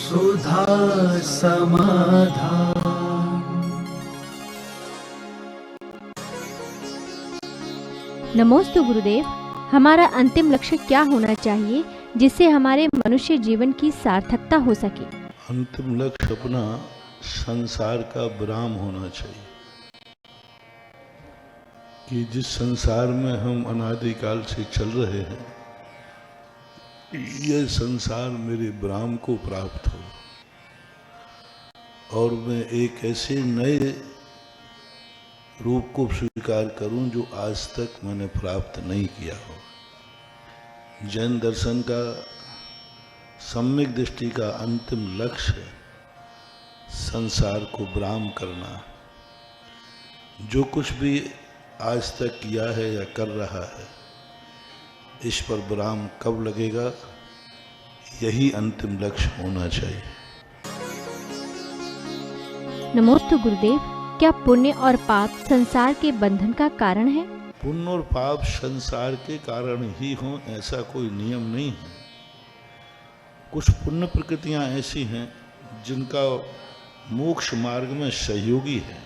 सुधा समाधान। नमोस्तु गुरुदेव। हमारा अंतिम लक्ष्य क्या होना चाहिए जिससे हमारे मनुष्य जीवन की सार्थकता हो सके? अंतिम लक्ष्य अपना संसार का विराम होना चाहिए कि जिस संसार में हम अनादिकाल से चल रहे हैं, यह संसार मेरे विराम को प्राप्त हो और मैं एक ऐसे नए रूप को स्वीकार करूं जो आज तक मैंने प्राप्त नहीं किया हो। जैन दर्शन का सम्यक दृष्टि का अंतिम लक्ष्य संसार को विराम करना। जो कुछ भी आज तक किया है या कर रहा है, इस पर विराम कब लगेगा, यही अंतिम लक्ष्य होना चाहिए। नमोस्तु गुरुदेव। क्या पुण्य और पाप संसार के बंधन का कारण है? पुण्य और पाप संसार के कारण ही हों ऐसा कोई नियम नहीं है। कुछ पुण्य प्रकृतियां ऐसी हैं जिनका मोक्ष मार्ग में सहयोगी है।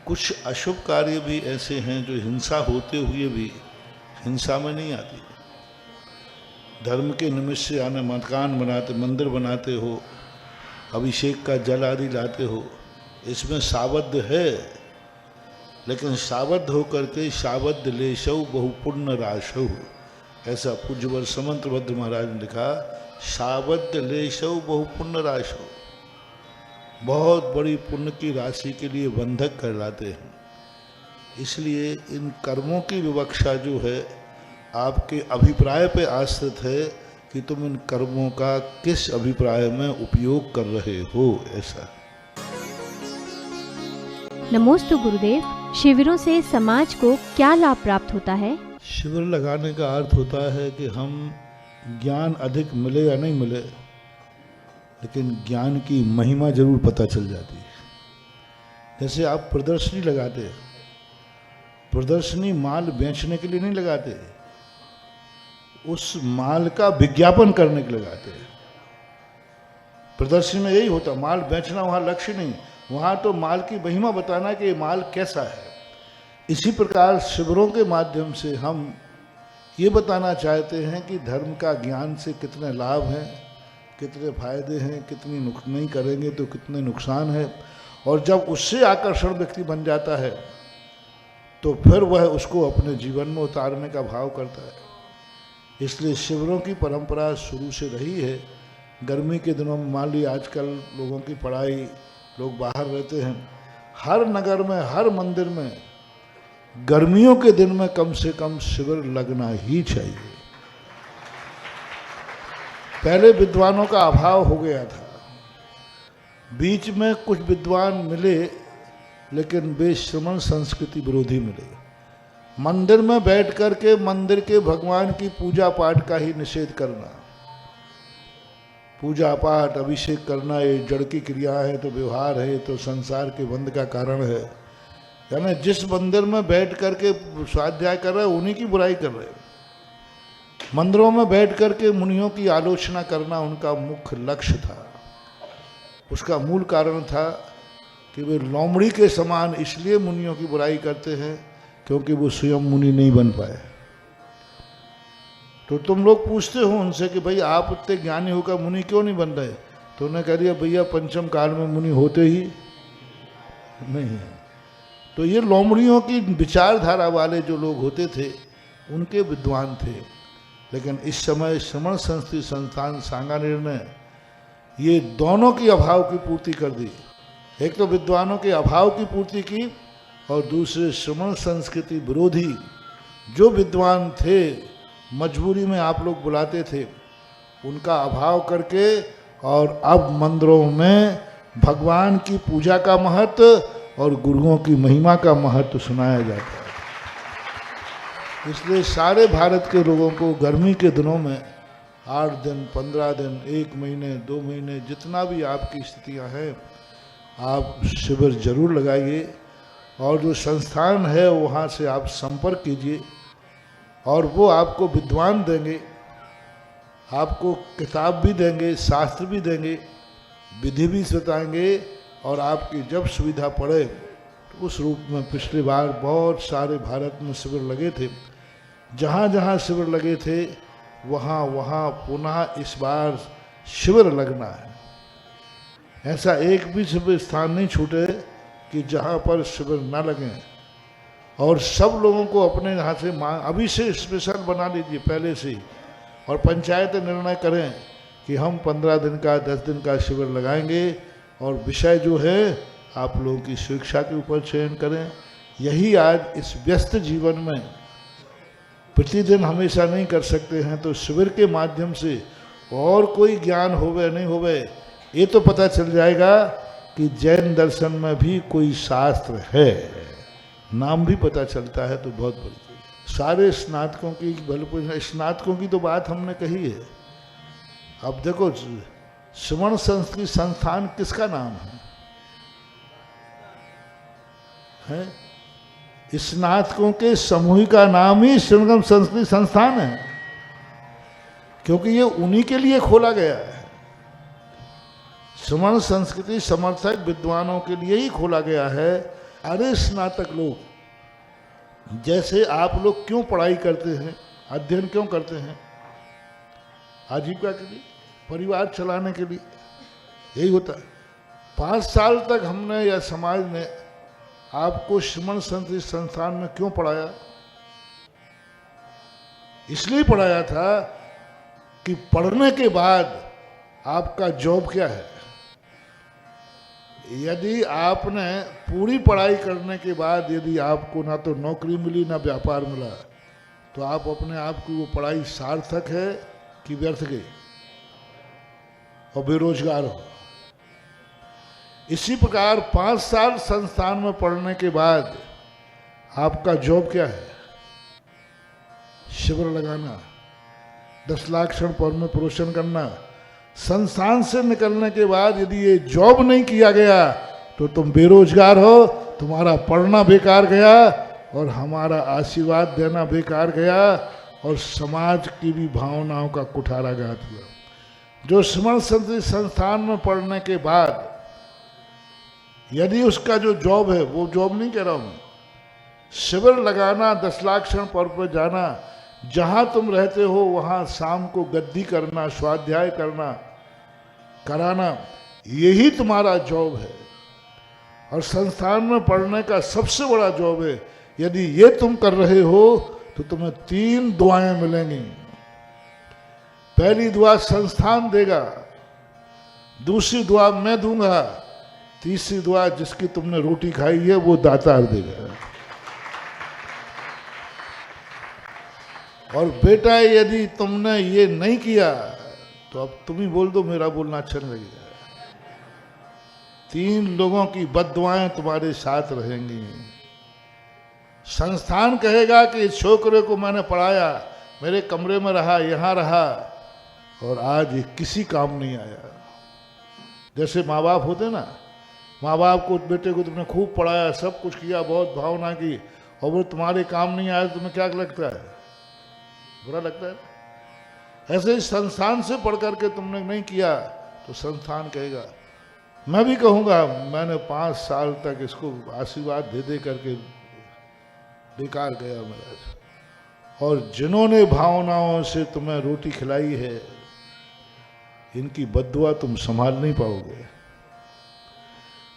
कुछ अशुभ कार्य भी ऐसे हैं जो हिंसा होते हुए भी हिंसा में नहीं आती। धर्म के निमित्त से आना, मकान बनाते, मंदिर बनाते हो, अभिषेक का जल आदि लाते हो, इसमें सावध है, लेकिन सावध होकर के सावध लेशौ बहु पुण्य राशौ, ऐसा पूज्यवर समंतभद्र महाराज ने लिखा। सावध लेशौ बहु पुण्य राशौ, बहुत बड़ी पुण्य की राशि के लिए बंधक कहलाते हैं। इसलिए इन कर्मों की विवक्षा जो है आपके अभिप्राय पे आश्रित है कि तुम इन कर्मों का किस अभिप्राय में उपयोग कर रहे हो। ऐसा नमोस्तु गुरुदेव। शिविरों से समाज को क्या लाभ प्राप्त होता है? शिविर लगाने का अर्थ होता है कि हम ज्ञान अधिक मिले या नहीं मिले, लेकिन ज्ञान की महिमा जरूर पता चल जाती है। जैसे आप प्रदर्शनी लगाते हैं, प्रदर्शनी माल बेचने के लिए नहीं लगाते, उस माल का विज्ञापन करने के लिए लगाते हैं। प्रदर्शनी में यही होता, माल बेचना वहाँ लक्ष्य नहीं, वहाँ तो माल की महिमा बताना कि ये माल कैसा है। इसी प्रकार शिविरों के माध्यम से हम ये बताना चाहते हैं कि धर्म का ज्ञान से कितने लाभ हैं, कितने फायदे हैं, कितनी नहीं करेंगे तो कितने नुकसान है। और जब उससे आकर्षण व्यक्ति बन जाता है तो फिर वह उसको अपने जीवन में उतारने का भाव करता है। इसलिए शिविरों की परंपरा शुरू से रही है। गर्मी के दिनों में मान ली आजकल लोगों की पढ़ाई, लोग बाहर रहते हैं, हर नगर में, हर मंदिर में गर्मियों के दिन में कम से कम शिविर लगना ही चाहिए। पहले विद्वानों का अभाव हो गया था, बीच में कुछ विद्वान मिले, लेकिन वे श्रमण संस्कृति विरोधी मिले। मंदिर में बैठ कर के मंदिर के भगवान की पूजा पाठ का ही निषेध करना, पूजा पाठ अभिषेक करना ये जड़ की क्रिया है, तो व्यवहार है, तो संसार के बंध का कारण है। यानी जिस मंदिर में बैठ करके स्वाध्याय कर रहे हैं उन्हीं की बुराई कर रहे हैं। मंदिरों में बैठ करके मुनियों की आलोचना करना उनका मुख्य लक्ष्य था। उसका मूल कारण था कि वे लोमड़ी के समान इसलिए मुनियों की बुराई करते हैं क्योंकि वो स्वयं मुनि नहीं बन पाए। तो तुम लोग पूछते हो उनसे कि भाई आप इतने ज्ञानी होकर मुनि क्यों नहीं बन रहे, तो उन्हें कह दिया भैया पंचम काल में मुनि होते ही नहीं है। तो ये लोमड़ियों की विचारधारा वाले जो लोग होते थे उनके विद्वान थे। लेकिन इस समय श्रमण संस्कृति संस्थान सांगानेर ने ये दोनों की अभाव की पूर्ति कर दी। एक तो विद्वानों के अभाव की पूर्ति की और दूसरे श्रमण संस्कृति विरोधी जो विद्वान थे, मजबूरी में आप लोग बुलाते थे, उनका अभाव करके और अब मंदिरों में भगवान की पूजा का महत्व और गुरुओं की महिमा का महत्व सुनाया जाता है। इसलिए सारे भारत के लोगों को गर्मी के दिनों में 8 दिन, 15 दिन, 1 महीने, 2 महीने, जितना भी आपकी स्थितियां हैं, आप शिविर जरूर लगाइए और जो संस्थान है वहाँ से आप संपर्क कीजिए और वो आपको विद्वान देंगे। आपको किताब भी देंगे, शास्त्र भी देंगे, विधि भी बताएंगे, और आपकी जब सुविधा पड़े तो उस रूप में पिछली बार बहुत सारे भारत में शिविर लगे थे, जहाँ जहाँ शिविर लगे थे वहाँ वहाँ पुनः इस बार शिविर लगना है। ऐसा एक भी शिविर स्थान नहीं छूटे कि जहाँ पर शिविर न लगे, और सब लोगों को अपने यहाँ से अभी से स्पेशल बना लीजिए पहले से ही, और पंचायत निर्णय करें कि हम 15 दिन का 10 दिन का शिविर लगाएंगे, और विषय जो है आप लोगों की शिक्षा के ऊपर चयन करें। यही आज इस व्यस्त जीवन में प्रतिदिन हमेशा नहीं कर सकते हैं, तो शिविर के माध्यम से और कोई ज्ञान होवे नहीं होवे ये तो पता चल जाएगा कि जैन दर्शन में भी कोई शास्त्र है, नाम भी पता चलता है, तो बहुत बड़ी चीज। सारे स्नातकों की भले स्नातकों की तो बात हमने कही है। अब देखो श्रवण संस्कृत संस्थान किसका नाम है? स्नातकों के समूह का नाम ही श्रवण संस्कृत संस्थान है, क्योंकि ये उन्हीं के लिए खोला गया है। श्रवण संस्कृति समर्थक विद्वानों के लिए ही खोला गया है। अरे स्नातक लोग, जैसे आप लोग क्यों पढ़ाई करते हैं, अध्ययन क्यों करते हैं? आजीविका के लिए, परिवार चलाने के लिए, यही होता है। 5 साल तक हमने या समाज ने आपको श्रवण संस्कृत संस्थान में क्यों पढ़ाया? इसलिए पढ़ाया था कि पढ़ने के बाद आपका जॉब क्या है। यदि आपने पूरी पढ़ाई करने के बाद यदि आपको ना तो नौकरी मिली ना व्यापार मिला, तो आप अपने आप को वो पढ़ाई सार्थक है कि व्यर्थ गई और बेरोजगार हो। इसी प्रकार 5 साल संस्थान में पढ़ने के बाद आपका जॉब क्या है? शिविर लगाना, 10 लाख क्षण पर में प्रोशन करना। संस्थान से निकलने के बाद यदि ये जॉब नहीं किया गया तो तुम बेरोजगार हो, तुम्हारा पढ़ना बेकार गया और हमारा आशीर्वाद देना बेकार गया, और समाज की भी भावनाओं का कुठाराघात हुआ। जो श्रवण संस्कृत संस्थान में पढ़ने के बाद यदि उसका जो जॉब है, वो जॉब नहीं कह रहा हूँ, शिविर लगाना, 10 लाख क्षण पर जाना, जहाँ तुम रहते हो वहाँ शाम को गद्दी करना, स्वाध्याय कराना, यही तुम्हारा जॉब है। और संस्थान में पढ़ने का सबसे बड़ा जॉब है। यदि ये तुम कर रहे हो तो तुम्हें 3 दुआएं मिलेंगी। पहली दुआ संस्थान देगा, दूसरी दुआ मैं दूंगा, तीसरी दुआ जिसकी तुमने रोटी खाई है वो दातार देगा। और बेटा यदि तुमने ये नहीं किया तो अब तुम ही बोल दो, मेरा बोलना अच्छा नहीं लगेगा। 3 लोगों की बद्दुआएं तुम्हारे साथ रहेंगी। संस्थान कहेगा कि इस छोकरे को मैंने पढ़ाया, मेरे कमरे में रहा, यहाँ रहा, और आज ये किसी काम नहीं आया। जैसे माँ बाप होते ना, माँ बाप को, बेटे को तुमने खूब पढ़ाया, सब कुछ किया, बहुत भावना की, और वो तुम्हारे काम नहीं आया, तुम्हें क्या लगता है? बुरा लगता है। ऐसे ही संस्थान से पढ़ करके तुमने नहीं किया तो संस्थान कहेगा, मैं भी कहूँगा मैंने 5 साल तक इसको आशीर्वाद दे दे करके बेकार गया मेरा। और जिन्होंने भावनाओं से तुम्हें रोटी खिलाई है, इनकी बद्दुआ तुम संभाल नहीं पाओगे,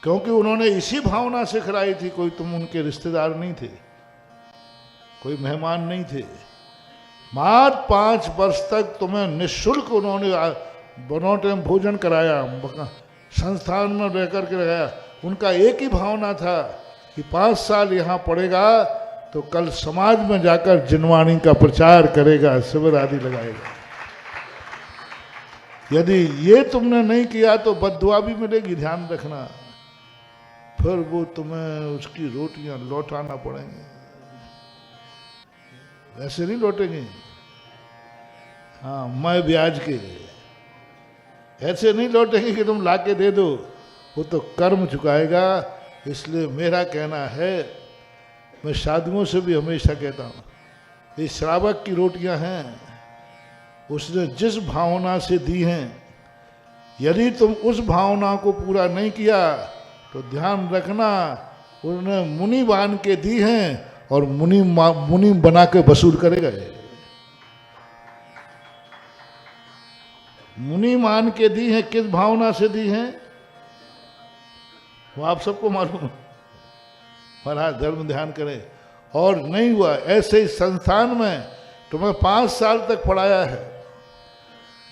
क्योंकि उन्होंने इसी भावना से खिलाई थी। कोई तुम उनके रिश्तेदार नहीं थे, कोई मेहमान नहीं थे। मात्र 5 वर्ष तक तुम्हें निःशुल्क उन्होंने बनौटे में भोजन कराया, संस्थान में रह करके लगाया। उनका एक ही भावना था कि 5 साल यहाँ पढ़ेगा तो कल समाज में जाकर जिनवाणी का प्रचार करेगा, शिविर आदि लगाएगा। यदि ये तुमने नहीं किया तो बद्दुआ भी मिलेगी, ध्यान रखना। फिर वो तुम्हें उसकी रोटियां लौटाना पड़ेंगी, ऐसे नहीं लौटेंगे। हाँ, मैं ब्याज के ऐसे नहीं लौटेंगे कि तुम लाके दे दो, वो तो कर्म चुकाएगा। इसलिए मेरा कहना है, मैं साधुओं से भी हमेशा कहता हूँ, ये श्रावक की रोटियां हैं, उसने जिस भावना से दी हैं, यदि तुम उस भावना को पूरा नहीं किया तो ध्यान रखना उसने मुनि बान के दी हैं और मुनि बना के वसूल करेगा। मुनि मान के दी हैं, किस भावना से दी हैं वो आप सबको मालूम है। महाराज धर्म ध्यान करें। और नहीं हुआ ऐसे ही संस्थान में तुम्हें 5 साल तक पढ़ाया है,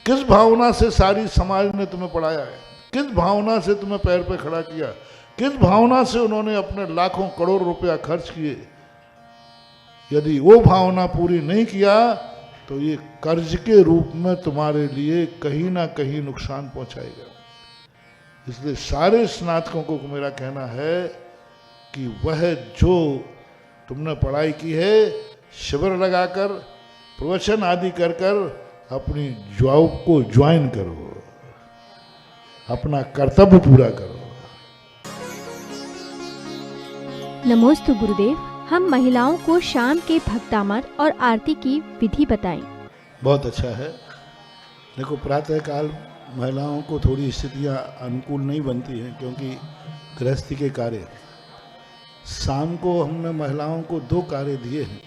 किस भावना से सारी समाज ने तुम्हें पढ़ाया है, किस भावना से तुम्हें पैर पे खड़ा किया, किस भावना से उन्होंने अपने लाखों करोड़ रुपया खर्च किए। यदि वो भावना पूरी नहीं किया तो ये कर्ज के रूप में तुम्हारे लिए कहीं ना कहीं नुकसान पहुंचाएगा। इसलिए सारे स्नातकों को मेरा कहना है कि वह जो तुमने पढ़ाई की है, शिविर लगाकर प्रवचन आदि कर कर अपनी जॉब को ज्वाइन करो, अपना कर्तव्य पूरा करो। नमोस्तु गुरुदेव, हम महिलाओं को शाम के भक्तामर और आरती की विधि बताएं। बहुत अच्छा है। देखो, प्रातःकाल महिलाओं को थोड़ी स्थितियां अनुकूल नहीं बनती हैं क्योंकि गृहस्थी के कार्य। शाम को हमने महिलाओं को 2 कार्य दिए हैं।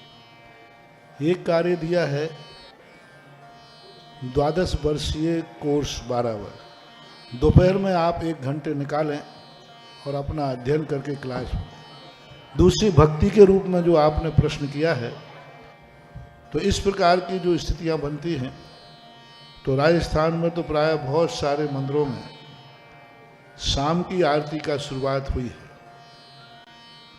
एक कार्य दिया है 12 वर्षीय कोर्स 12 वर्ष, दोपहर में आप 1 घंटे निकालें और अपना अध्ययन करके क्लास में। दूसरी भक्ति के रूप में जो आपने प्रश्न किया है, तो इस प्रकार की जो स्थितियां बनती हैं, तो राजस्थान में तो प्राय बहुत सारे मंदिरों में शाम की आरती का शुरुआत हुई है।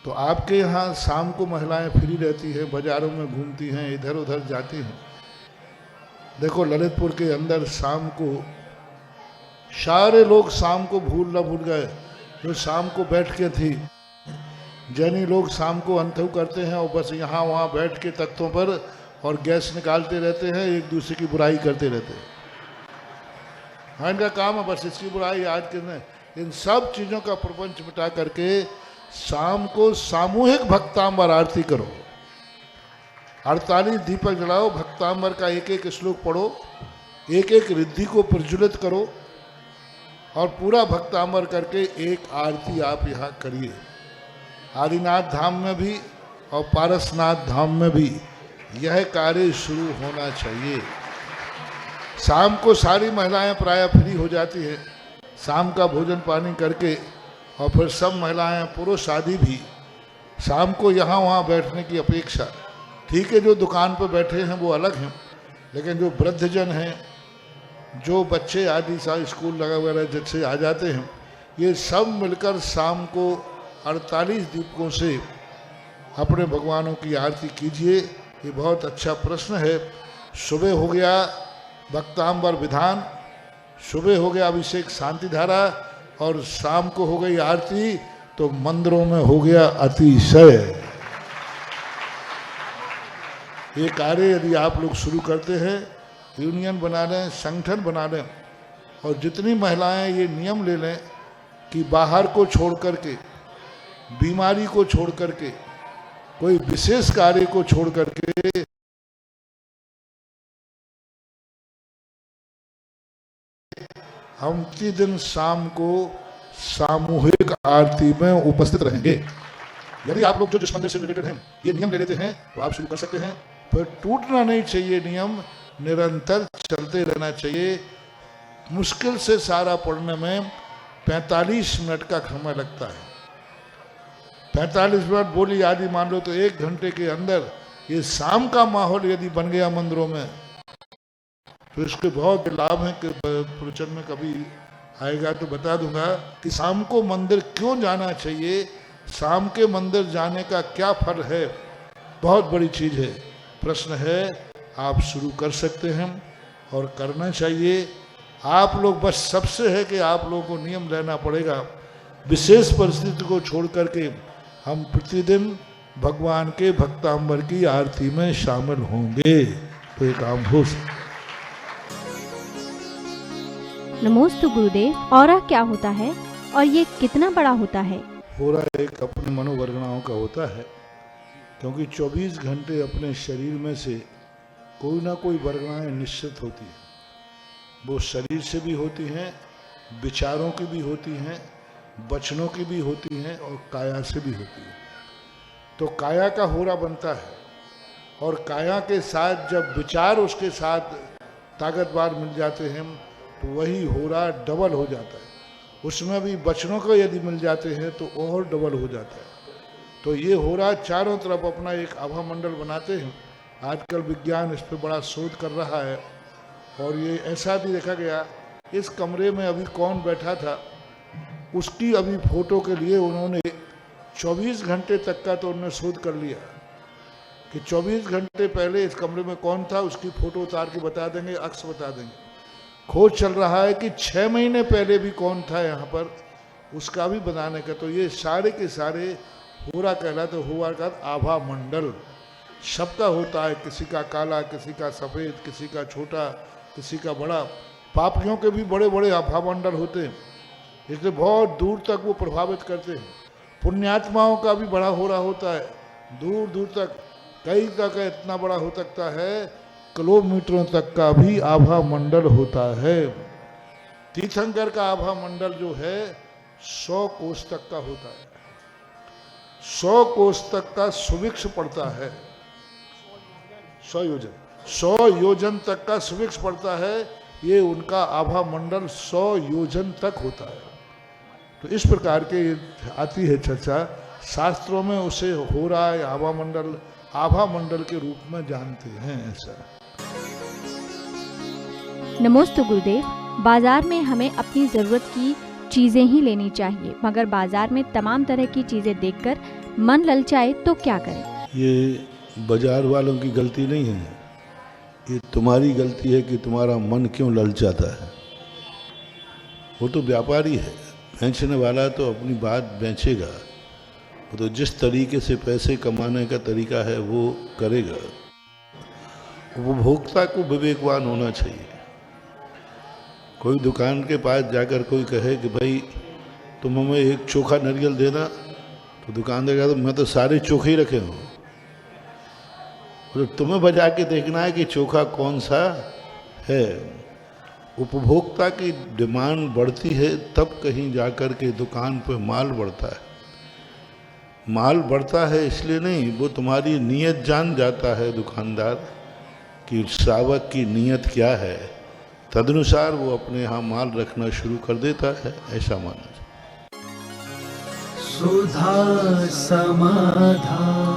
तो आपके यहाँ शाम को महिलाएं फ्री रहती हैं, बाजारों में घूमती हैं, इधर उधर जाती हैं। देखो, ललितपुर के अंदर शाम को सारे लोग शाम को भूल गए जो शाम को बैठ के थी। जैनी लोग शाम को अंतु करते हैं और बस यहाँ वहाँ बैठ के तख्तों पर और गैस निकालते रहते हैं, एक दूसरे की बुराई करते रहते हैं। हाँ, इनका काम है बस इसकी बुराई आज के। इन सब चीज़ों का प्रपंच मिटा करके शाम को सामूहिक भक्तांबर आरती करो, 48 दीपक जलाओ, भक्तांबर का 1-1 श्लोक पढ़ो, 1-1 रिद्धि को प्रज्वलित करो और पूरा भक्तांबर करके एक आरती आप यहाँ करिए। आदिनाथ धाम में भी और पारसनाथ धाम में भी यह कार्य शुरू होना चाहिए। शाम को सारी महिलाएं प्राय फ्री हो जाती हैं, शाम का भोजन पानी करके, और फिर सब महिलाएं पुरुष आदि भी शाम को यहाँ वहाँ बैठने की अपेक्षा, ठीक है जो दुकान पर बैठे हैं वो अलग हैं, लेकिन जो वृद्धजन हैं, जो बच्चे आदि सारे स्कूल लगा वगैरह जैसे आ जाते हैं, ये सब मिलकर शाम को 48 दीपकों से अपने भगवानों की आरती कीजिए। ये बहुत अच्छा प्रश्न है। सुबह हो गया भक्तांबर विधान, सुबह हो गया अभिषेक शांति धारा, और शाम को हो गई आरती, तो मंदिरों में हो गया अतिशय। ये कार्य यदि आप लोग शुरू करते हैं, यूनियन बना लें, संगठन बना लें, और जितनी महिलाएं ये नियम ले लें कि बाहर को छोड़ करके, बीमारी को छोड़ करके, कोई विशेष कार्य को छोड़ करके हम उसी दिन शाम को सामूहिक आरती में उपस्थित रहेंगे। यदि आप लोग जो जिस मंदिर से रिलेटेड हैं ये नियम ले लेते हैं तो आप शुरू कर सकते हैं, पर टूटना नहीं चाहिए, नियम निरंतर चलते रहना चाहिए। मुश्किल से सारा पढ़ने में 45 मिनट का समय लगता है। 45 मिनट बोली आदि मान लो तो 1 घंटे के अंदर ये शाम का माहौल यदि बन गया मंदिरों में, तो इसके बहुत लाभ हैं कि प्रवचन में कभी आएगा तो बता दूंगा कि शाम को मंदिर क्यों जाना चाहिए, शाम के मंदिर जाने का क्या फल है। बहुत बड़ी चीज़ है। प्रश्न है, आप शुरू कर सकते हैं और करना चाहिए। आप लोग बस सबसे है कि आप लोगों को नियम लेना पड़ेगा। विशेष परिस्थिति को छोड़ करके हम प्रतिदिन भगवान के भक्तांबर की आरती में शामिल होंगे तो ये काम हो सकता। नमोस्तु गुरुदेव, औरा क्या होता है और ये कितना बड़ा होता है? होरा एक अपने मनोवर्गणाओं का होता है, क्योंकि 24 घंटे अपने शरीर में से कोई ना कोई वर्गणाएं निश्चित होती हैं। वो शरीर से भी होती हैं, विचारों की भी होती हैं, वचनों की भी होती हैं और काया से भी होती है। तो काया का होरा बनता है और काया के साथ जब विचार उसके साथ ताकतवर मिल जाते हैं तो वही होरा डबल हो जाता है। उसमें भी वचनों को यदि मिल जाते हैं तो और डबल हो जाता है। तो ये होरा चारों तरफ अपना एक आभा मंडल बनाते हैं। आजकल विज्ञान इस पर बड़ा शोध कर रहा है और ये ऐसा भी देखा गया, इस कमरे में अभी कौन बैठा था उसकी अभी फोटो के लिए उन्होंने 24 घंटे तक का तो उन्होंने शोध कर लिया कि 24 घंटे पहले इस कमरे में कौन था, उसकी फोटो उतार के बता देंगे, अक्स बता देंगे। खोज चल रहा है कि 6 महीने पहले भी कौन था यहाँ पर, उसका भी बनाने का। तो ये सारे के सारे होरा कहलाते। होरा का आभा मंडल सबका होता है, किसी का काला, किसी का सफ़ेद, किसी का छोटा, किसी का बड़ा। पापियों के भी बड़े बड़े आभा मंडल होते हैं, इसलिए बहुत दूर तक वो प्रभावित करते हैं। पुण्यात्माओं का भी बड़ा होरा होता है, दूर दूर तक, कई तक इतना बड़ा हो सकता है, किलोमीटरों तक का भी आभा मंडल होता है। तीर्थंकर का आभा मंडल जो है 100 कोस तक का होता है। 100 कोस तक का सुभिक्ष पड़ता है। 100 योजन तक का सुभिक्ष पड़ता है। ये उनका आभा मंडल 100 योजन तक होता है। तो इस प्रकार के आती है चर्चा, शास्त्रों में उसे हो रहा है आभा मंडल के रूप में जानते हैं। ऐसा। नमोस्तु गुरुदेव। बाजार में हमें अपनी ज़रूरत की चीज़ें ही लेनी चाहिए, मगर बाजार में तमाम तरह की चीज़ें देखकर मन ललचाए तो क्या करें? ये बाजार वालों की गलती नहीं है, ये तुम्हारी गलती है कि तुम्हारा मन क्यों ललचाता है। वो तो व्यापारी है, बेचने वाला तो अपनी बात बेचेगा, वो तो जिस तरीके से पैसे कमाने का तरीका है वो करेगा। उपभोक्ता को विवेकवान होना चाहिए। कोई दुकान के पास जाकर कोई कहे कि भाई तुम हमें एक चोखा नारियल देना, तो दुकानदार कहता मैं तो सारे चोखे ही रखे हूँ। तो तुम्हें बजा के देखना है कि चोखा कौन सा है। उपभोक्ता की डिमांड बढ़ती है तब कहीं जाकर के दुकान पे माल बढ़ता है। माल बढ़ता है इसलिए नहीं, वो तुम्हारी नीयत जान जाता है दुकानदार कि श्रावक की नीयत क्या है, तदनुसार वो अपने यहाँ माल रखना शुरू कर देता है। ऐसा माना। सुधा समाधान